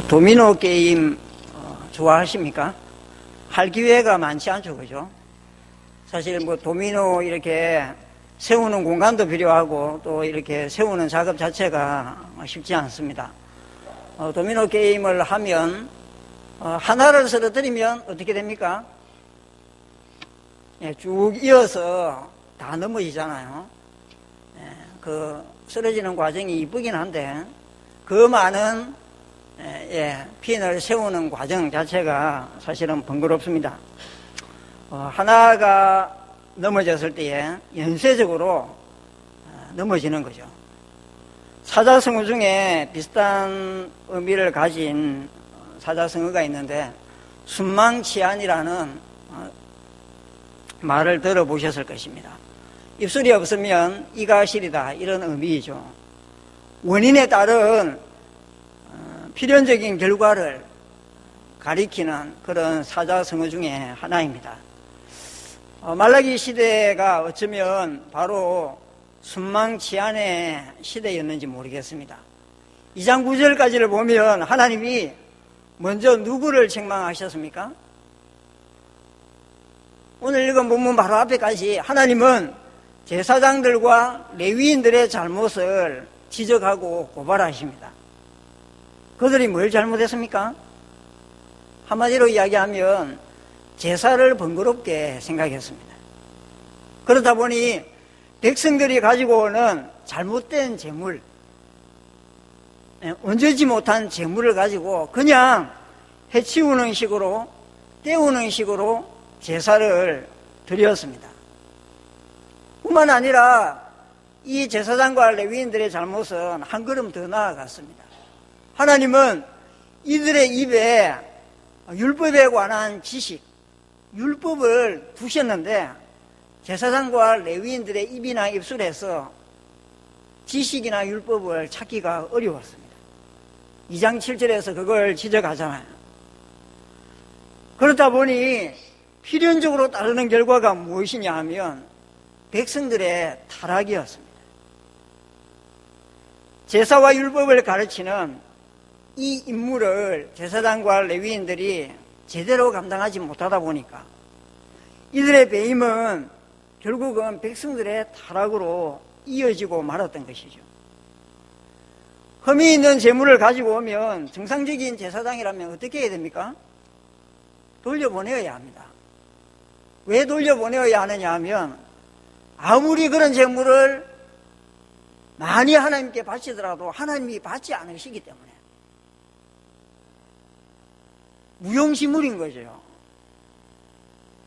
도미노 게임 좋아하십니까? 할 기회가 많지 않죠, 그죠? 사실 뭐 도미노 이렇게 세우는 공간도 필요하고 또 이렇게 세우는 작업 자체가 쉽지 않습니다. 도미노 게임을 하면 하나를 쓰러뜨리면 어떻게 됩니까? 예, 쭉 이어서 다 넘어지잖아요. 예, 그 쓰러지는 과정이 이쁘긴 한데 그 많은 핀을 세우는 과정 자체가 사실은 번거롭습니다. 하나가 넘어졌을 때에 연쇄적으로 넘어지는 거죠. 사자성어 중에 비슷한 의미를 가진 사자성어가 있는데 순망치안이라는 말을 들어보셨을 것입니다. 입술이 없으면 이가 시리다, 이런 의미이죠. 원인에 따른 필연적인 결과를 가리키는 그런 사자성어 중에 하나입니다. 말라기 시대가 어쩌면 바로 순망치안의 시대였는지 모르겠습니다. 2장 9절까지를 보면 하나님이 먼저 누구를 책망하셨습니까? 오늘 읽은 본문 바로 앞에까지 하나님은 제사장들과 레위인들의 잘못을 지적하고 고발하십니다. 그들이 뭘 잘못했습니까? 한마디로 이야기하면 제사를 번거롭게 생각했습니다. 그러다 보니 백성들이 가지고 오는 잘못된 재물, 얹지 못한 재물을 가지고 그냥 해치우는 식으로, 때우는 식으로 제사를 드렸습니다. 뿐만 아니라 이 제사장과 레위인들의 잘못은 한 걸음 더 나아갔습니다. 하나님은 이들의 입에 율법에 관한 지식, 율법을 두셨는데 제사장과 레위인들의 입이나 입술에서 지식이나 율법을 찾기가 어려웠습니다. 2장 7절에서 그걸 지적하잖아요. 그렇다 보니 필연적으로 따르는 결과가 무엇이냐 하면 백성들의 타락이었습니다. 제사와 율법을 가르치는 이 임무를 제사장과 레위인들이 제대로 감당하지 못하다 보니까 이들의 배임은 결국은 백성들의 타락으로 이어지고 말았던 것이죠. 흠이 있는 재물을 가지고 오면 정상적인 제사장이라면 어떻게 해야 됩니까? 돌려보내어야 합니다. 왜 돌려보내어야 하느냐 하면 아무리 그런 재물을 많이 하나님께 바치더라도 하나님이 받지 않으시기 때문에 무용지물인 거죠.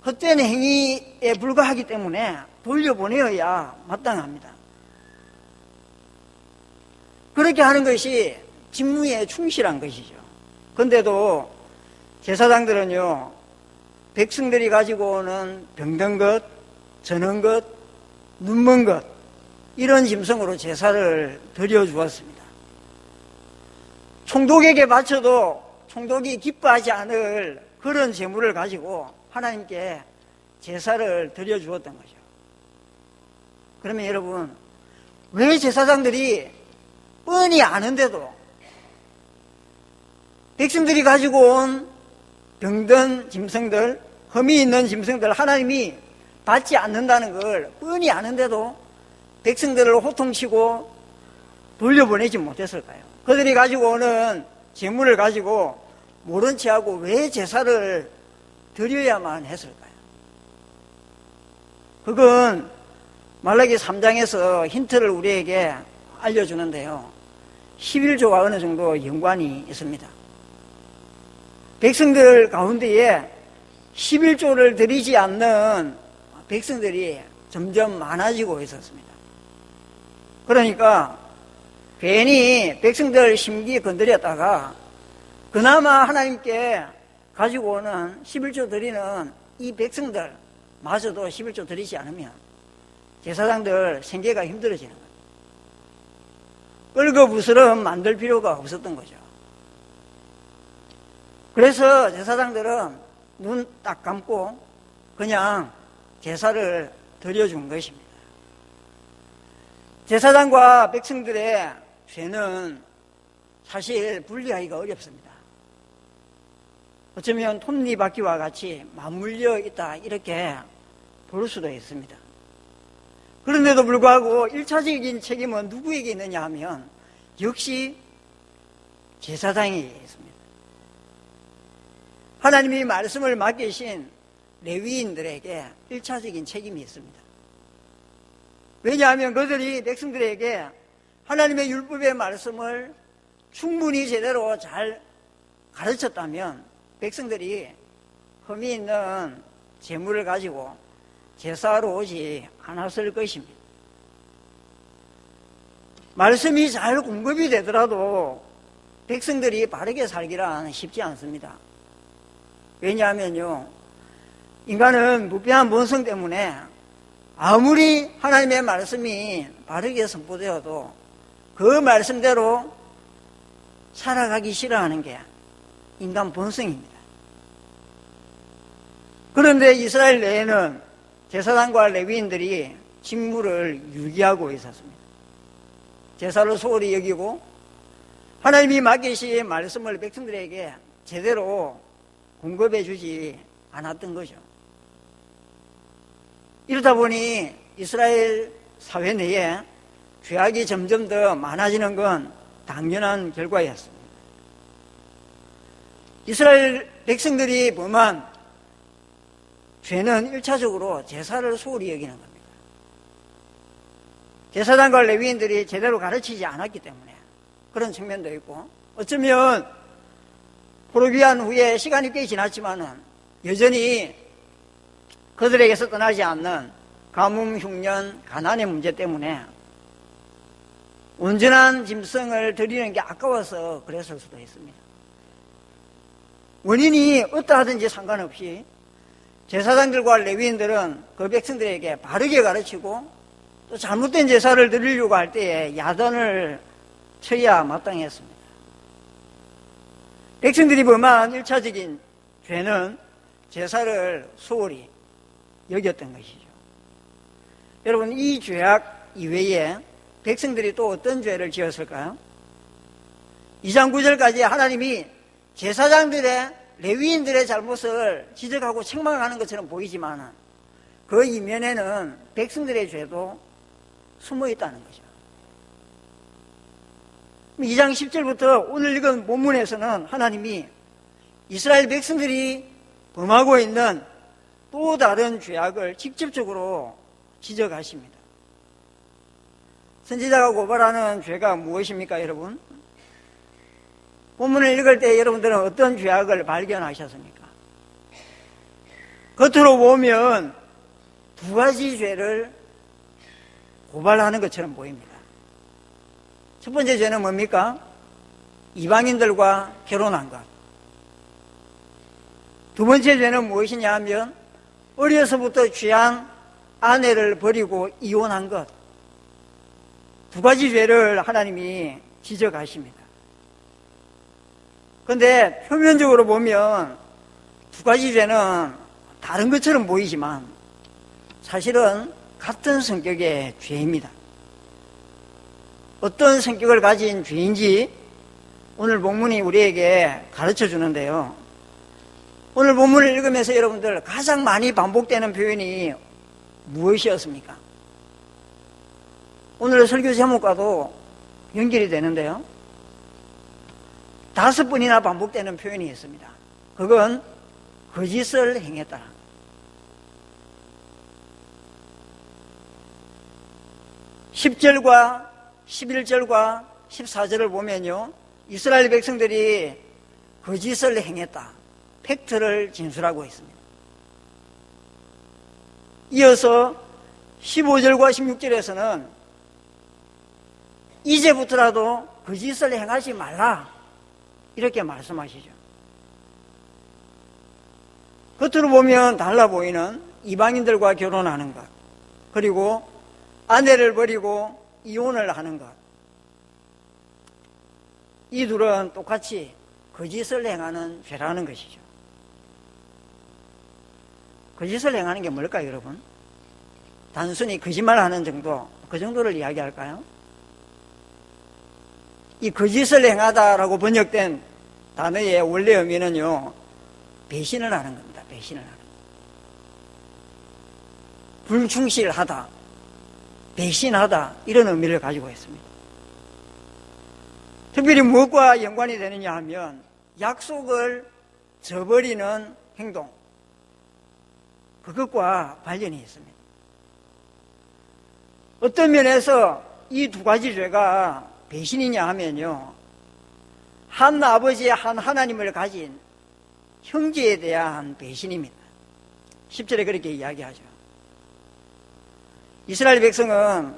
헛된 행위에 불과하기 때문에 돌려보내어야 마땅합니다. 그렇게 하는 것이 직무에 충실한 것이죠. 그런데도 제사장들은요, 백성들이 가지고 오는 병든 것, 저는 것, 눈먼 것, 이런 짐승으로 제사를 드려주었습니다. 총독에게 바쳐도 총독이 기뻐하지 않을 그런 재물을 가지고 하나님께 제사를 드려주었던 거죠. 그러면 여러분, 왜 제사장들이 뻔히 아는데도 백성들이 가지고 온 병든 짐승들, 흠이 있는 짐승들 하나님이 받지 않는다는 걸 뻔히 아는데도 백성들을 호통치고 돌려보내지 못했을까요? 그들이 가지고 오는 재물을 가지고 모른 체하고 왜 제사를 드려야만 했을까요? 그건 말라기 3장에서 힌트를 우리에게 알려주는데요, 11조와 어느 정도 연관이 있습니다. 백성들 가운데에 11조를 드리지 않는 백성들이 점점 많아지고 있었습니다. 그러니까 괜히 백성들 심기 건드렸다가 그나마 하나님께 가지고 오는 11조 드리는 이 백성들 마저도 11조 드리지 않으면 제사장들 생계가 힘들어지는 거예요. 뻘거부스럼 만들 필요가 없었던 거죠. 그래서 제사장들은 눈 딱 감고 그냥 제사를 드려준 것입니다. 제사장과 백성들의 죄는 사실 분리하기가 어렵습니다. 어쩌면 톱니바퀴와 같이 맞물려 있다 이렇게 볼 수도 있습니다. 그런데도 불구하고 1차적인 책임은 누구에게 있느냐 하면 역시 제사장에게 있습니다. 하나님이 말씀을 맡기신 레위인들에게 1차적인 책임이 있습니다. 왜냐하면 그들이 백성들에게 하나님의 율법의 말씀을 충분히 제대로 잘 가르쳤다면 백성들이 흠이 있는 재물을 가지고 제사하러 오지 않았을 것입니다. 말씀이 잘 공급이 되더라도 백성들이 바르게 살기란 쉽지 않습니다. 왜냐하면요, 인간은 무패한 본성 때문에 아무리 하나님의 말씀이 바르게 선포되어도 그 말씀대로 살아가기 싫어하는 게 인간 본성입니다. 그런데 이스라엘 내에는 제사장과 레위인들이 직무를 유기하고 있었습니다. 제사를 소홀히 여기고 하나님이 맡기신 말씀을 백성들에게 제대로 공급해 주지 않았던 거죠. 이러다 보니 이스라엘 사회 내에 죄악이 점점 더 많아지는 건 당연한 결과였습니다. 이스라엘 백성들이 범한 죄는 1차적으로 제사를 소홀히 여기는 겁니다. 제사장과 레위인들이 제대로 가르치지 않았기 때문에 그런 측면도 있고, 어쩌면 포로기한 후에 시간이 꽤 지났지만은 여전히 그들에게서 떠나지 않는 가뭄, 흉년, 가난의 문제 때문에 온전한 짐승을 드리는 게 아까워서 그랬을 수도 있습니다. 원인이 어떠하든지 상관없이 제사장들과 레위인들은 그 백성들에게 바르게 가르치고 또 잘못된 제사를 드리려고 할 때에 야단을 쳐야 마땅했습니다. 백성들이 범한 1차적인 죄는 제사를 소홀히 여겼던 것이죠. 여러분, 이 죄악 이외에 백성들이 또 어떤 죄를 지었을까요? 2장 9절까지 하나님이 제사장들의 레위인들의 잘못을 지적하고 책망하는 것처럼 보이지만 그 이면에는 백성들의 죄도 숨어 있다는 거죠. 2장 10절부터 오늘 읽은 본문에서는 하나님이 이스라엘 백성들이 범하고 있는 또 다른 죄악을 직접적으로 지적하십니다. 선지자가 고발하는 죄가 무엇입니까, 여러분? 본문을 읽을 때 여러분들은 어떤 죄악을 발견하셨습니까? 겉으로 보면 두 가지 죄를 고발하는 것처럼 보입니다. 첫 번째 죄는 뭡니까? 이방인들과 결혼한 것. 두 번째 죄는 무엇이냐 하면 어려서부터 취한 아내를 버리고 이혼한 것. 두 가지 죄를 하나님이 지적하십니다. 그런데 표면적으로 보면 두 가지 죄는 다른 것처럼 보이지만 사실은 같은 성격의 죄입니다. 어떤 성격을 가진 죄인지 오늘 본문이 우리에게 가르쳐 주는데요. 오늘 본문을 읽으면서 여러분들 가장 많이 반복되는 표현이 무엇이었습니까? 오늘 설교 제목과도 연결이 되는데요. 5번이나 반복되는 표현이 있습니다. 그건 거짓을 행했다. 10절과 11절과 14절을 보면요, 이스라엘 백성들이 거짓을 행했다, 팩트를 진술하고 있습니다. 이어서 15절과 16절에서는 이제부터라도 거짓을 행하지 말라 이렇게 말씀하시죠. 겉으로 보면 달라 보이는 이방인들과 결혼하는 것, 그리고 아내를 버리고 이혼을 하는 것, 이 둘은 똑같이 거짓을 행하는 죄라는 것이죠. 거짓을 행하는 게 뭘까요, 여러분? 단순히 거짓말하는 정도, 그 정도를 이야기할까요? 이 거짓을 행하다라고 번역된 단어의 원래 의미는요, 배신을 하는 겁니다. 배신을 하는. 불충실하다, 배신하다, 이런 의미를 가지고 있습니다. 특별히 무엇과 연관이 되느냐 하면 약속을 저버리는 행동, 그것과 관련이 있습니다. 어떤 면에서 이 두 가지 죄가 배신이냐 하면요, 한 아버지의 한 하나님을 가진 형제에 대한 배신입니다. 10절에 그렇게 이야기하죠. 이스라엘 백성은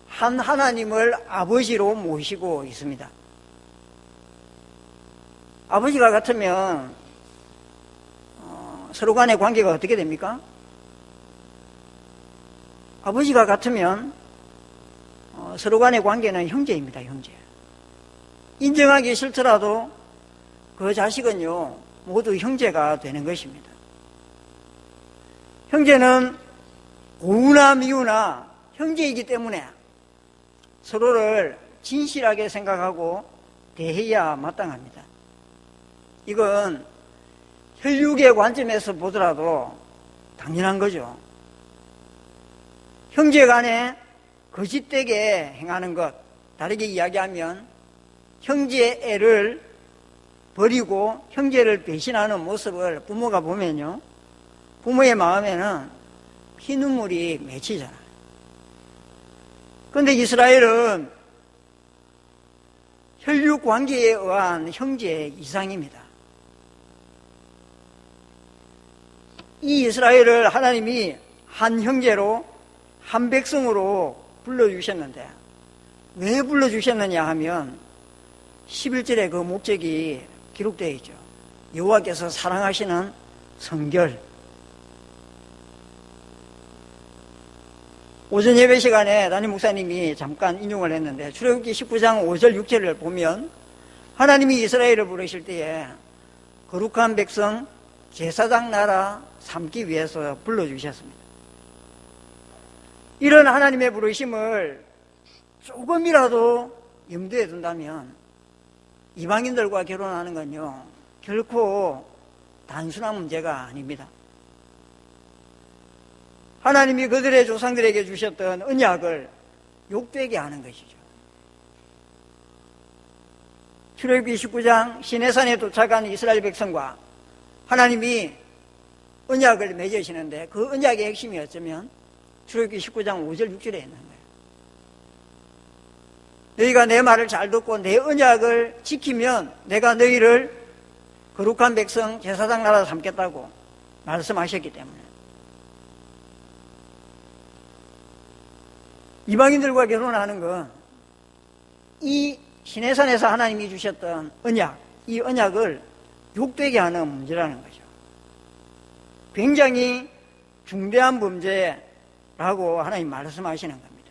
한 하나님을 아버지로 모시고 있습니다. 아버지가 같으면 서로 간의 관계가 어떻게 됩니까? 아버지가 같으면 서로 간의 관계는 형제입니다. 형제. 인정하기 싫더라도 그 자식은요, 모두 형제가 되는 것입니다. 형제는 고우나 미우나 형제이기 때문에 서로를 진실하게 생각하고 대해야 마땅합니다. 이건 혈육의 관점에서 보더라도 당연한 거죠. 형제 간에 거짓되게 행하는 것, 다르게 이야기하면 형제의 애를 버리고 형제를 배신하는 모습을 부모가 보면요, 부모의 마음에는 피눈물이 맺히잖아요. 그런데 이스라엘은 혈육 관계에 의한 형제 이상입니다. 이 이스라엘을 하나님이 한 형제로, 한 백성으로 불러주셨는데, 왜 불러주셨느냐 하면 11절에 그 목적이 기록되어 있죠. 여호와께서 사랑하시는 성결. 오전 예배 시간에 담임 목사님이 잠깐 인용을 했는데, 출애굽기 19장 5절 6절을 보면 하나님이 이스라엘을 부르실 때에 거룩한 백성, 제사장 나라 삼기 위해서 불러주셨습니다. 이런 하나님의 부르심을 조금이라도 염두에 둔다면 이방인들과 결혼하는 건요, 결코 단순한 문제가 아닙니다. 하나님이 그들의 조상들에게 주셨던 언약을 욕되게 하는 것이죠. 출애굽기 19장 시내산에 도착한 이스라엘 백성과 하나님이 언약을 맺으시는데, 그 언약의 핵심이 어쩌면 출애굽기 19장 5절 6절에 있는 거예요. 너희가 내 말을 잘 듣고 내 언약을 지키면 내가 너희를 거룩한 백성, 제사장 나라 삼겠다고 말씀하셨기 때문에. 이방인들과 결혼하는 건 이 시내산에서 하나님이 주셨던 언약, 이 언약을 욕되게 하는 문제라는 거죠. 굉장히 중대한 범죄라고 하나님 말씀하시는 겁니다.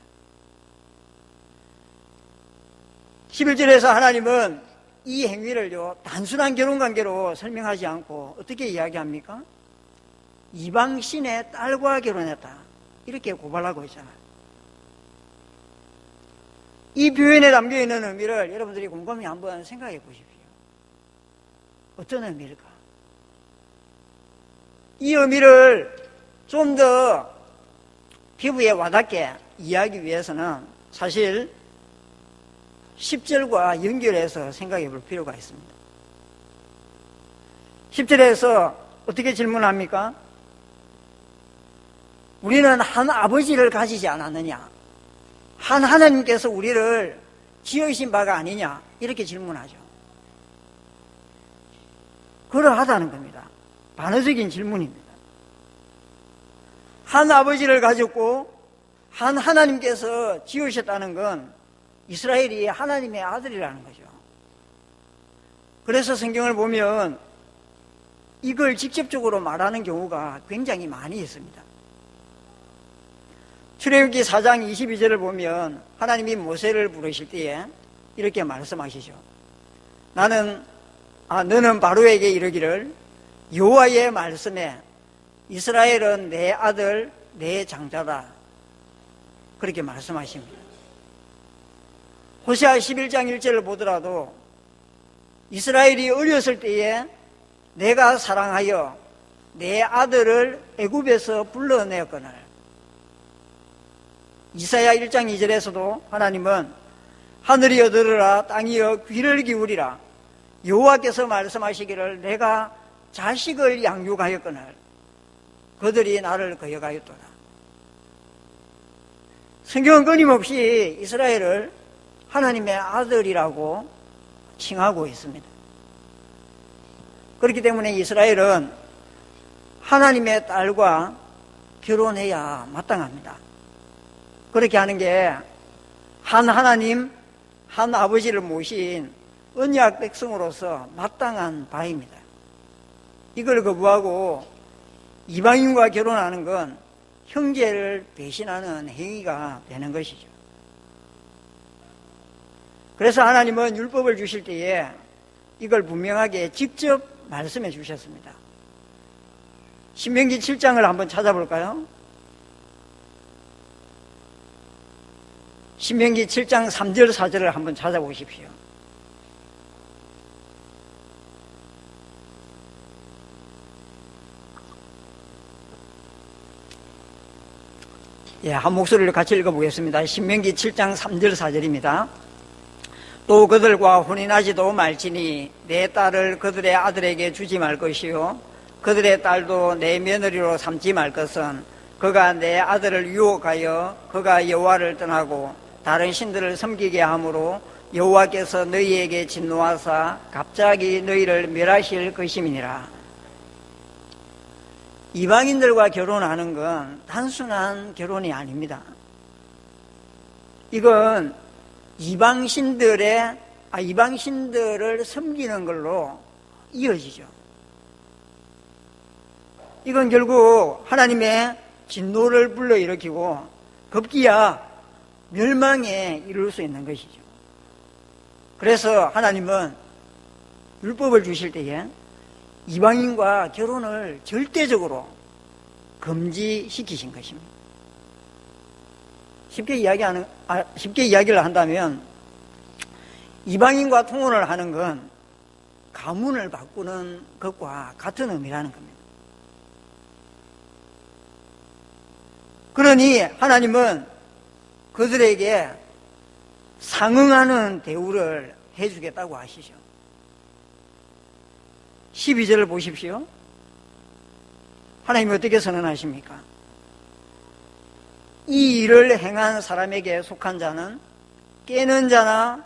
11절에서 하나님은 이 행위를요, 단순한 결혼관계로 설명하지 않고 어떻게 이야기합니까? 이방신의 딸과 결혼했다, 이렇게 고발하고 있잖아요. 이 표현에 담겨있는 의미를 여러분들이 곰곰이 한번 생각해 보십시오. 어떤 의미일까? 이 의미를 좀 더 피부에 와닿게 이해하기 위해서는 사실 10절과 연결해서 생각해 볼 필요가 있습니다. 10절에서 어떻게 질문합니까? 우리는 한 아버지를 가지지 않았느냐? 한 하나님께서 우리를 지으신 바가 아니냐? 이렇게 질문하죠. 그러하다는 겁니다. 반어적인 질문입니다. 한 아버지를 가졌고 한 하나님께서 지으셨다는 건 이스라엘이 하나님의 아들이라는 거죠. 그래서 성경을 보면 이걸 직접적으로 말하는 경우가 굉장히 많이 있습니다. 출애굽기 4장 22절을 보면 하나님이 모세를 부르실 때에 이렇게 말씀하시죠. 너는 바로에게 이르기를 여호와의 말씀에 이스라엘은 내 아들 내 장자다, 그렇게 말씀하십니다. 호세아 11장 1절을 보더라도 이스라엘이 어렸을 때에 내가 사랑하여 내 아들을 애굽에서 불러내었거늘. 이사야 1장 2절에서도 하나님은 하늘이여 들으라, 땅이여 귀를 기울이라, 여호와께서 말씀하시기를 내가 자식을 양육하였거늘 그들이 나를 거역하였도다. 성경은 끊임없이 이스라엘을 하나님의 아들이라고 칭하고 있습니다. 그렇기 때문에 이스라엘은 하나님의 딸과 결혼해야 마땅합니다. 그렇게 하는 게 한 하나님, 한 아버지를 모신 언약 백성으로서 마땅한 바입니다. 이걸 거부하고 이방인과 결혼하는 건 형제를 배신하는 행위가 되는 것이죠. 그래서 하나님은 율법을 주실 때에 이걸 분명하게 직접 말씀해 주셨습니다. 신명기 7장을 한번 찾아볼까요? 신명기 7장 3절 4절을 한번 찾아보십시오. 한 목소리를 같이 읽어보겠습니다. 신명기 7장 3절 4절입니다. 또 그들과 혼인하지도 말지니 내 딸을 그들의 아들에게 주지 말 것이요 그들의 딸도 내 며느리로 삼지 말 것은 그가 내 아들을 유혹하여 그가 여호와를 떠나고 다른 신들을 섬기게 하므로 여호와께서 너희에게 진노하사 갑자기 너희를 멸하실 것임이니라. 이방인들과 결혼하는 건 단순한 결혼이 아닙니다. 이건 이방신들을 섬기는 걸로 이어지죠. 이건 결국 하나님의 진노를 불러일으키고 급기야 멸망에 이를 수 있는 것이죠. 그래서 하나님은 율법을 주실 때에 이방인과 결혼을 절대적으로 금지시키신 것입니다. 쉽게 이야기를 한다면 이방인과 통혼을 하는 건 가문을 바꾸는 것과 같은 의미라는 겁니다. 그러니 하나님은 그들에게 상응하는 대우를 해주겠다고 하시죠. 12절을 보십시오. 하나님이 어떻게 선언하십니까? 이 일을 행한 사람에게 속한 자는 깨는 자나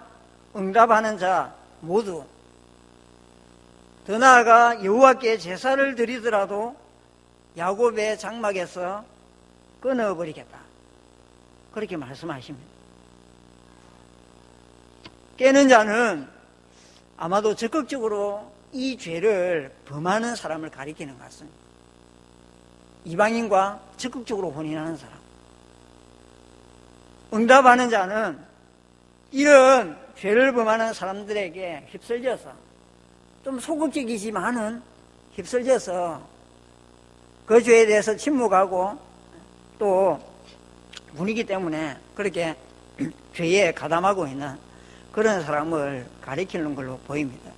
응답하는 자 모두, 더 나아가 여호와께 제사를 드리더라도 야곱의 장막에서 끊어버리겠다. 그렇게 말씀하십니다. 깨는 자는 아마도 적극적으로 이 죄를 범하는 사람을 가리키는 것 같습니다. 이방인과 적극적으로 혼인하는 사람. 응답하는 자는 이런 죄를 범하는 사람들에게 휩쓸려서, 좀 소극적이지만은 휩쓸려서 그 죄에 대해서 침묵하고 또 분위기 때문에 그렇게 죄에 가담하고 있는 그런 사람을 가리키는 걸로 보입니다.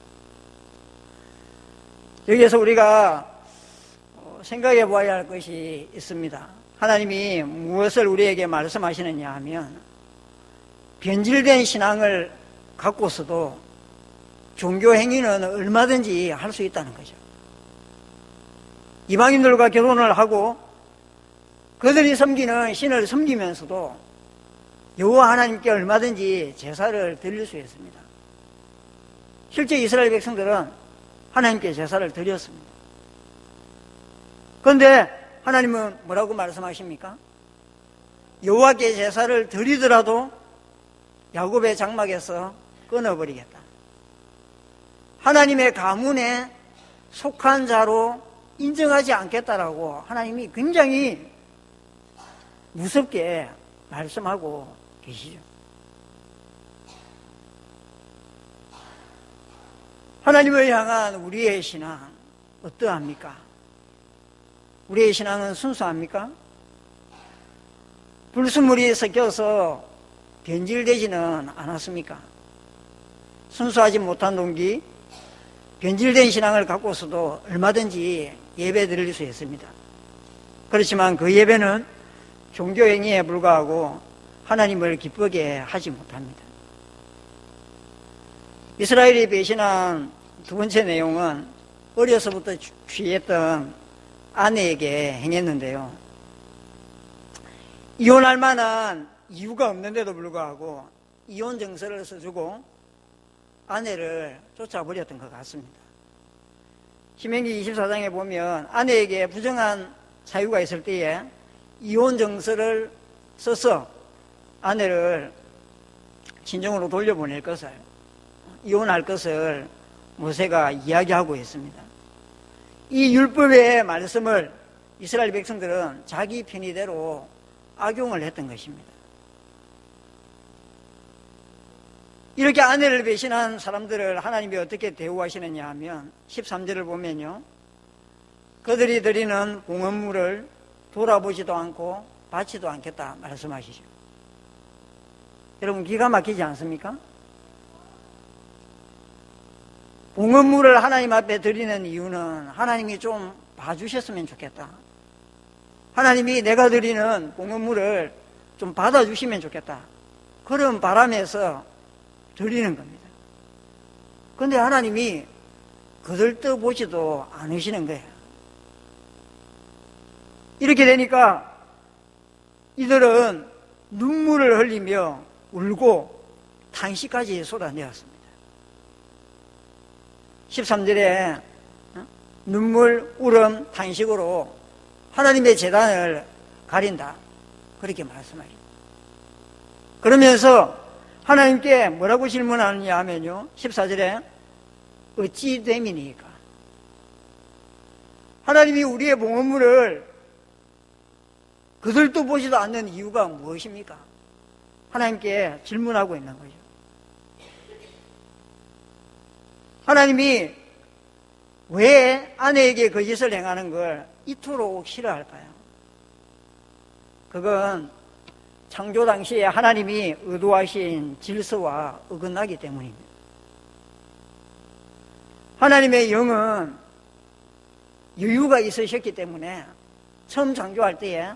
여기에서 우리가 생각해 보아야 할 것이 있습니다. 하나님이 무엇을 우리에게 말씀하시느냐 하면, 변질된 신앙을 갖고서도 종교 행위는 얼마든지 할 수 있다는 거죠. 이방인들과 결혼을 하고 그들이 섬기는 신을 섬기면서도 여호와 하나님께 얼마든지 제사를 드릴 수 있습니다. 실제 이스라엘 백성들은 하나님께 제사를 드렸습니다. 그런데 하나님은 뭐라고 말씀하십니까? 여호와께 제사를 드리더라도 야곱의 장막에서 끊어버리겠다. 하나님의 가문에 속한 자로 인정하지 않겠다라고 하나님이 굉장히 무섭게 말씀하고 계시죠. 하나님을 향한 우리의 신앙 어떠합니까? 우리의 신앙은 순수합니까? 불순물이 섞여서 변질되지는 않았습니까? 순수하지 못한 동기, 변질된 신앙을 갖고서도 얼마든지 예배 드릴 수 있습니다. 그렇지만 그 예배는 종교행위에 불과하고 하나님을 기쁘게 하지 못합니다. 이스라엘이 배신한 두 번째 내용은 어려서부터 취했던 아내에게 행했는데요. 이혼할 만한 이유가 없는데도 불구하고 이혼 정서를 써주고 아내를 쫓아버렸던 것 같습니다. 신명기 24장에 보면 아내에게 부정한 사유가 있을 때에 이혼 정서를 써서 아내를 친정으로 돌려보낼 것을, 이혼할 것을 모세가 이야기하고 있습니다. 이 율법의 말씀을 이스라엘 백성들은 자기 편의대로 악용을 했던 것입니다. 이렇게 아내를 배신한 사람들을 하나님이 어떻게 대우하시느냐 하면 13절을 보면요, 그들이 드리는 봉헌물을 돌아보지도 않고 받지도 않겠다 말씀하시죠. 여러분, 기가 막히지 않습니까? 봉헌물을 하나님 앞에 드리는 이유는 하나님이 좀 봐주셨으면 좋겠다, 하나님이 내가 드리는 봉헌물을 좀 받아주시면 좋겠다, 그런 바람에서 드리는 겁니다. 그런데 하나님이 거들떠보지도 않으시는 거예요. 이렇게 되니까 이들은 눈물을 흘리며 울고 탄식까지 쏟아내었습니다. 13절에 눈물, 울음, 탄식으로 하나님의 제단을 가린다, 그렇게 말씀하십니다. 그러면서 하나님께 뭐라고 질문하느냐 하면요, 14절에 어찌 됨이니까, 하나님이 우리의 봉헌물을 그들도 보지도 않는 이유가 무엇입니까? 하나님께 질문하고 있는 거죠. 하나님이 왜 아내에게 거짓을 행하는 걸 이토록 싫어할까요? 그건 창조 당시에 하나님이 의도하신 질서와 어긋나기 때문입니다. 하나님의 영은 여유가 있으셨기 때문에 처음 창조할 때에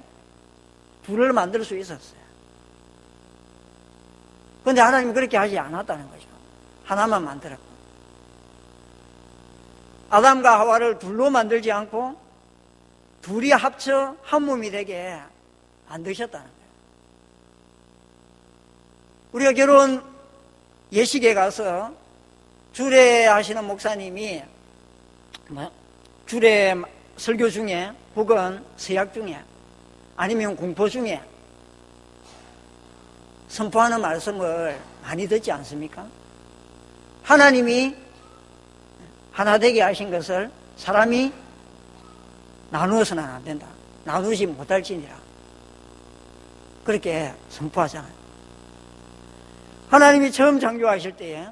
둘을 만들 수 있었어요. 그런데 하나님은 그렇게 하지 않았다는 거죠. 하나만 만들었고, 아담과 하와를 둘로 만들지 않고 둘이 합쳐 한 몸이 되게 만드셨다는 거예요. 우리가 결혼 예식에 가서 주례하시는 목사님이 주례 설교 중에 혹은 서약 중에 아니면 공포 중에 선포하는 말씀을 많이 듣지 않습니까? 하나님이 하나 되게 하신 것을 사람이 나누어서는 안 된다, 나누지 못할지니라, 그렇게 선포하잖아요. 하나님이 처음 창조하실 때에,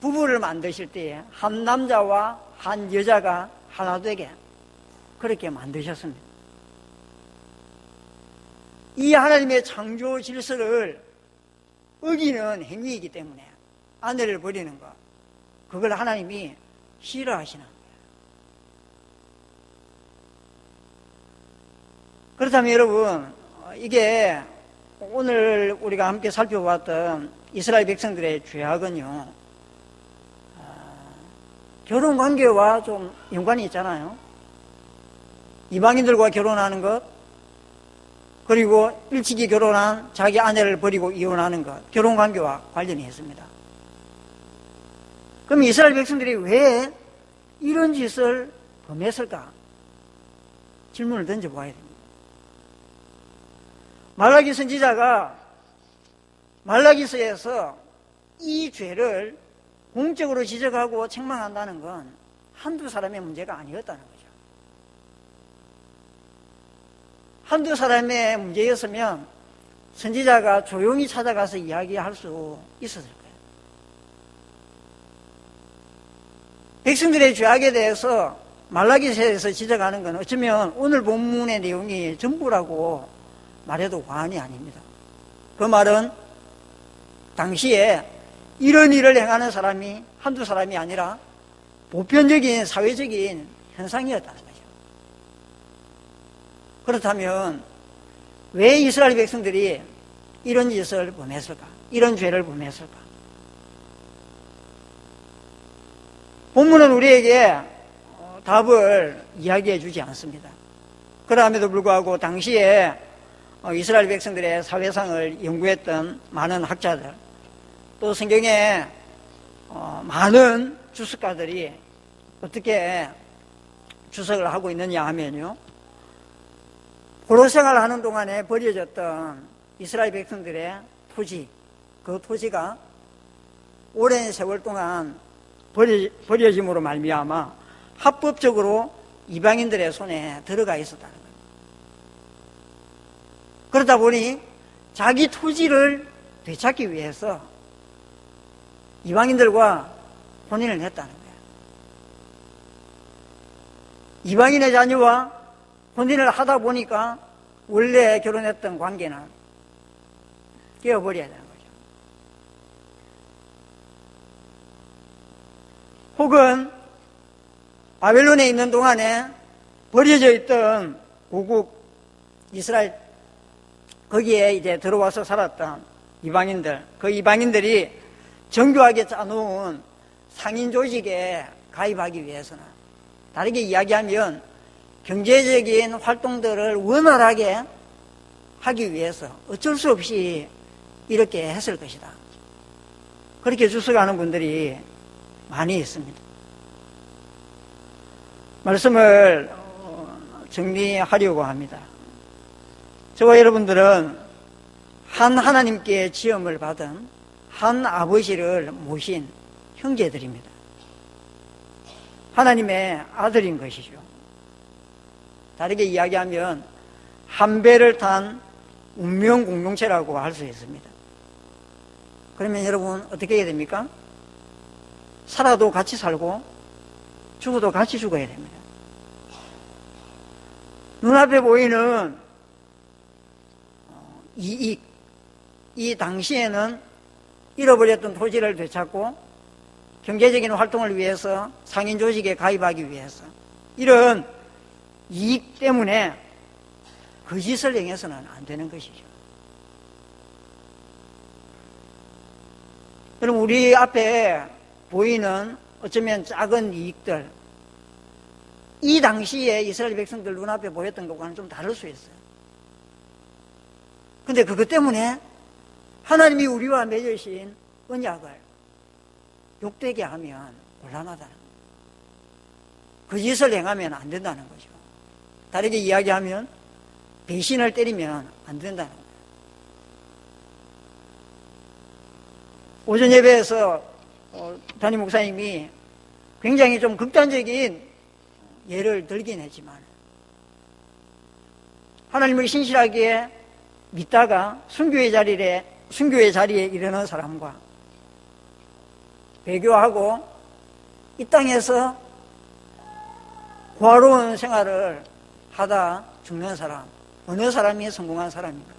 부부를 만드실 때에 한 남자와 한 여자가 하나 되게 그렇게 만드셨습니다. 이 하나님의 창조 질서를 어기는 행위이기 때문에 아내를 버리는 것, 그걸 하나님이 싫어하시는 거예요. 그렇다면 여러분, 이게 오늘 우리가 함께 살펴봤던 이스라엘 백성들의 죄악은요, 결혼 관계와 좀 연관이 있잖아요. 이방인들과 결혼하는 것, 그리고 일찍이 결혼한 자기 아내를 버리고 이혼하는 것, 결혼 관계와 관련이 있습니다. 그럼 이스라엘 백성들이 왜 이런 짓을 범했을까? 질문을 던져봐야 됩니다. 말라기 선지자가 말라기서에서 이 죄를 공적으로 지적하고 책망한다는 건 한두 사람의 문제가 아니었다는 거죠. 한두 사람의 문제였으면 선지자가 조용히 찾아가서 이야기할 수 있었을 거예요. 백성들의 죄악에 대해서 말라기서에서 지적하는 건 어쩌면 오늘 본문의 내용이 전부라고 말해도 과언이 아닙니다. 그 말은 당시에 이런 일을 행하는 사람이 한두 사람이 아니라 보편적인 사회적인 현상이었다는 거죠. 그렇다면 왜 이스라엘 백성들이 이런 짓을 범했을까? 이런 죄를 범했을까? 본문은 우리에게 답을 이야기해 주지 않습니다. 그럼에도 불구하고 당시에 이스라엘 백성들의 사회상을 연구했던 많은 학자들, 또 성경에 많은 주석가들이 어떻게 주석을 하고 있느냐 하면요, 포로 생활하는 동안에 버려졌던 이스라엘 백성들의 토지, 그 토지가 오랜 세월 동안 버려짐으로 말미암아 합법적으로 이방인들의 손에 들어가 있었다는 거예요. 그러다 보니 자기 토지를 되찾기 위해서 이방인들과 혼인을 했다는 거예요. 이방인의 자녀와 혼인을 하다 보니까 원래 결혼했던 관계는 깨어버려야 되는 거죠. 혹은 바벨론에 있는 동안에 버려져 있던 고국 이스라엘, 거기에 이제 들어와서 살았던 이방인들, 그 이방인들이 정교하게 짜놓은 상인 조직에 가입하기 위해서는, 다르게 이야기하면 경제적인 활동들을 원활하게 하기 위해서 어쩔 수 없이 이렇게 했을 것이다. 그렇게 주석하는 분들이 많이 있습니다. 말씀을 정리하려고 합니다. 저와 여러분들은 한 하나님께 지음을 받은 한 아버지를 모신 형제들입니다. 하나님의 아들인 것이죠. 다르게 이야기하면 한 배를 탄 운명 공동체라고 할 수 있습니다. 그러면 여러분 어떻게 해야 됩니까? 살아도 같이 살고 죽어도 같이 죽어야 됩니다. 눈앞에 보이는 이익, 이 당시에는 잃어버렸던 토지를 되찾고 경제적인 활동을 위해서 상인 조직에 가입하기 위해서 이런 이익 때문에 거짓을 행해서는 안 되는 것이죠. 여러분, 우리 앞에 보이는 어쩌면 작은 이익들, 이 당시에 이스라엘 백성들 눈앞에 보였던 것과는 좀 다를 수 있어요. 근데 그것 때문에 하나님이 우리와 맺으신 언약을 욕되게 하면 곤란하다는 거예요. 거짓을 행하면 안 된다는 거죠. 다르게 이야기하면 배신을 때리면 안 된다는 거예요. 오전 예배에서 담임 목사님이 굉장히 좀 극단적인 예를 들긴 했지만 하나님을 신실하게 믿다가 순교의 자리에 이르는 사람과 배교하고 이 땅에서 고아로운 생활을 하다 죽는 사람, 어느 사람이 성공한 사람인가?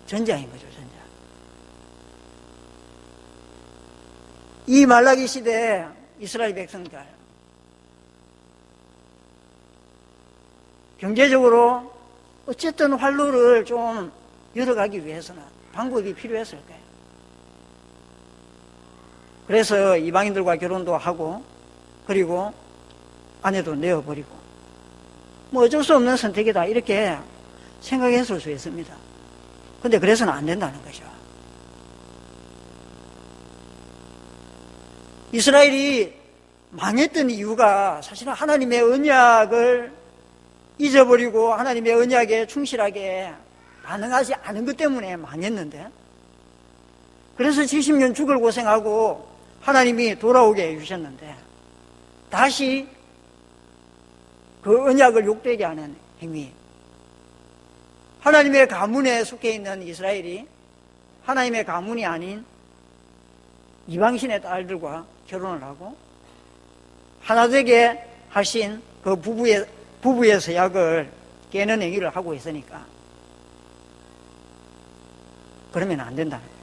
전자인 거죠, 전자. 이 말라기 시대 이스라엘 백성들, 경제적으로 어쨌든 활로를 좀 열어가기 위해서는 방법이 필요했을 거예요. 그래서 이방인들과 결혼도 하고, 그리고 아내도 내어버리고, 뭐 어쩔 수 없는 선택이다, 이렇게 생각했을 수 있습니다. 근데 그래서는 안 된다는 거죠. 이스라엘이 망했던 이유가 사실은 하나님의 언약을 잊어버리고 하나님의 언약에 충실하게 반응하지 않은 것 때문에 망했는데, 그래서 70년 죽을 고생하고 하나님이 돌아오게 해주셨는데 다시 그 언약을 욕되게 하는 행위, 하나님의 가문에 속해 있는 이스라엘이 하나님의 가문이 아닌 이방신의 딸들과 결혼을 하고 하나 되게 하신 그 부부의 서약을 깨는 행위를 하고 있으니까 그러면 안 된다는 거예요.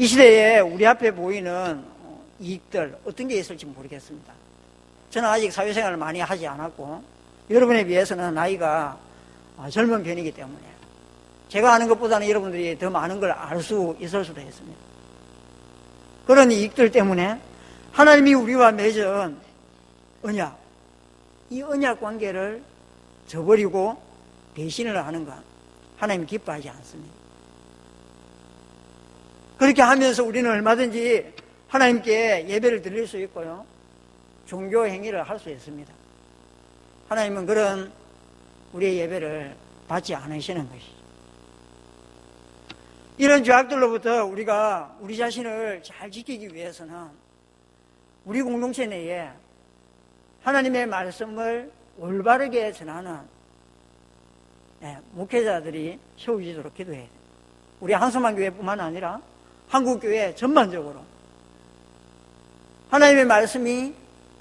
이 시대에 우리 앞에 보이는 이익들 어떤 게 있을지 모르겠습니다. 저는 아직 사회생활을 많이 하지 않았고 여러분에 비해서는 나이가 젊은 편이기 때문에 제가 아는 것보다는 여러분들이 더 많은 걸 알 수 있을 수도 있습니다. 그런 이익들 때문에 하나님이 우리와 맺은 언약, 이 언약 관계를 저버리고 배신을 하는 것, 하나님 기뻐하지 않습니다. 그렇게 하면서 우리는 얼마든지 하나님께 예배를 드릴 수 있고요, 종교 행위를 할 수 있습니다. 하나님은 그런 우리의 예배를 받지 않으시는 것이죠. 이런 죄악들로부터 우리가 우리 자신을 잘 지키기 위해서는 우리 공동체 내에 하나님의 말씀을 올바르게 전하는 목회자들이 세워지도록 기도해야 돼요. 우리 한소만 교회뿐만 아니라 한국교회 전반적으로 하나님의 말씀이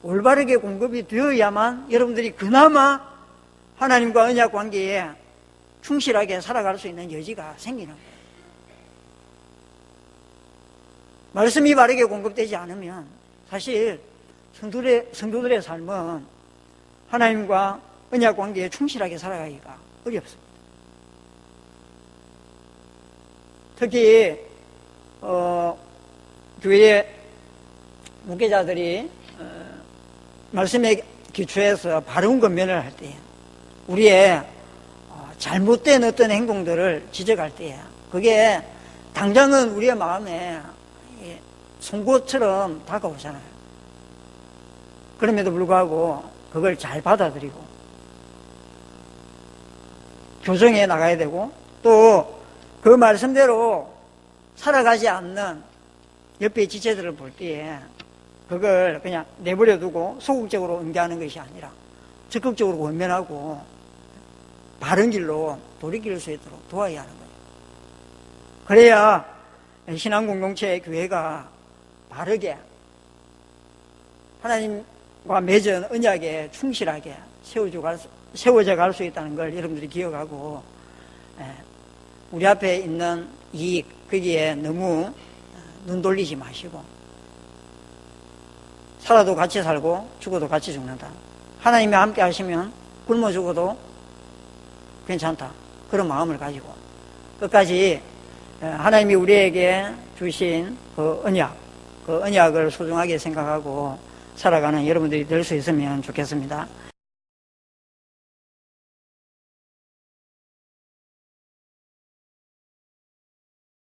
올바르게 공급이 되어야만 여러분들이 그나마 하나님과 언약 관계에 충실하게 살아갈 수 있는 여지가 생기는 거예요. 말씀이 바르게 공급되지 않으면 사실 성도들의 삶은 하나님과 언약 관계에 충실하게 살아가기가 어렵습니다. 특히 교회 목회자들이 말씀에 기초해서 바른 권면을 할 때, 우리의 잘못된 어떤 행동들을 지적할 때, 그게 당장은 우리의 마음에 송곳처럼 다가오잖아요. 그럼에도 불구하고 그걸 잘 받아들이고 교정해 나가야 되고, 또 그 말씀대로 살아가지 않는 옆에 지체들을 볼 때에 그걸 그냥 내버려 두고 소극적으로 응대하는 것이 아니라 적극적으로 권면하고 바른 길로 돌이킬 수 있도록 도와야 하는 거예요. 그래야 신앙공동체 교회가 바르게 하나님과 맺은 언약에 충실하게 세워져 갈 수 있다는 걸 여러분들이 기억하고, 우리 앞에 있는 이익, 거기에 너무 눈 돌리지 마시고, 살아도 같이 살고 죽어도 같이 죽는다. 하나님이 함께 하시면 굶어 죽어도 괜찮다. 그런 마음을 가지고 끝까지 하나님이 우리에게 주신 그 언약을 소중하게 생각하고 살아가는 여러분들이 될 수 있으면 좋겠습니다.